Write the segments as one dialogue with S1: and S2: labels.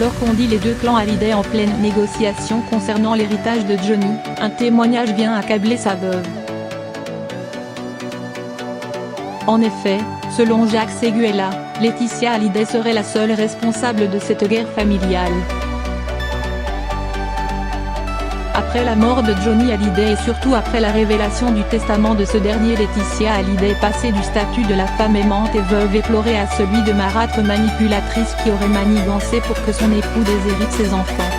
S1: alors qu'on dit les deux clans Hallyday en pleine négociation concernant l'héritage de Johnny, un témoignage vient accabler sa veuve. En effet, selon Jacques Seguela, Laetitia Hallyday serait la seule responsable de cette guerre familiale. Après la mort de Johnny Hallyday et surtout après la révélation du testament de ce dernier, Laetitia Hallyday est passée du statut de la femme aimante et veuve éplorée à celui de marâtre manipulatrice qui aurait manigancé pour que son époux déshérite ses enfants.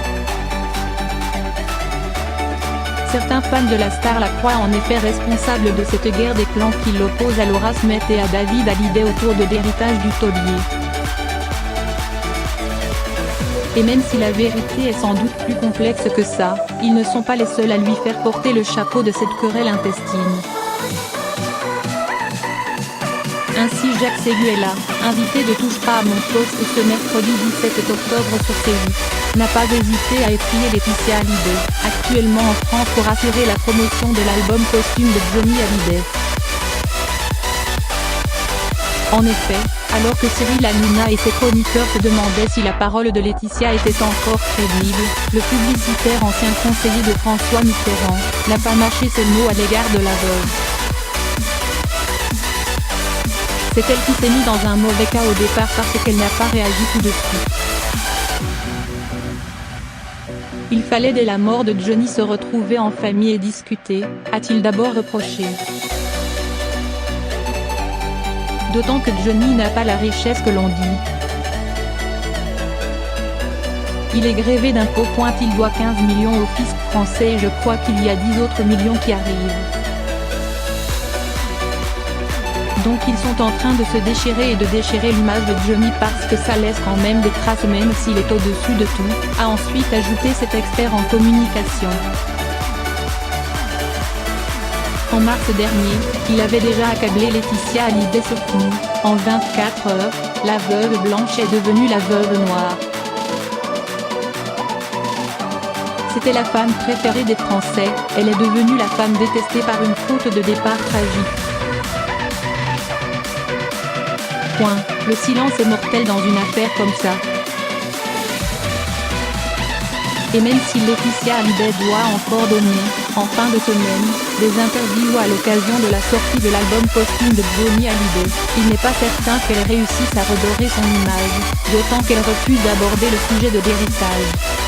S1: Certains fans de la star la croient en effet responsable de cette guerre des clans qui l'oppose à Laura Smith et à David Hallyday autour de l'héritage du taulier. Et même si la vérité est sans doute plus complexe que ça, ils ne sont pas les seuls à lui faire porter le chapeau de cette querelle intestine. Ainsi Jacques Seguela, invité de Touche pas à mon poste ce mercredi 17 octobre sur C8, n'a pas hésité à étrier Laetitia Hallyday, actuellement en France pour assurer la promotion de l'album posthume de Johnny Hallyday. En effet, alors que Cyril Hanouna et ses chroniqueurs se demandaient si la parole de Laetitia était encore crédible, le publicitaire ancien conseiller de François Mitterrand n'a pas mâché ses mots à l'égard de la veuve. C'est elle qui s'est mise dans un mauvais cas au départ parce qu'elle n'a pas réagi tout de suite. Il fallait dès la mort de Johnny se retrouver en famille et discuter, a-t-il d'abord reproché. D'autant que Johnny n'a pas la richesse que l'on dit. Il est grévé d'impôts. Il doit 15 millions au fisc français et je crois qu'il y a 10 autres millions qui arrivent. Donc ils sont en train de se déchirer et de déchirer l'image de Johnny parce que ça laisse quand même des traces même s'il est au-dessus de tout, a ensuite ajouté cet expert en communication. En mars dernier, il avait déjà accablé Laetitia Hallyday sur tout. En 24 heures, la veuve blanche est devenue la veuve noire. C'était la femme préférée des Français, elle est devenue la femme détestée par une faute de départ tragique. Point. Le silence est mortel dans une affaire comme ça. Et même si Laetitia Hallyday doit encore donner, en fin de semaine, des interviews à l'occasion de la sortie de l'album posthume de Johnny Hallyday, il n'est pas certain qu'elle réussisse à redorer son image, d'autant qu'elle refuse d'aborder le sujet de l'héritage.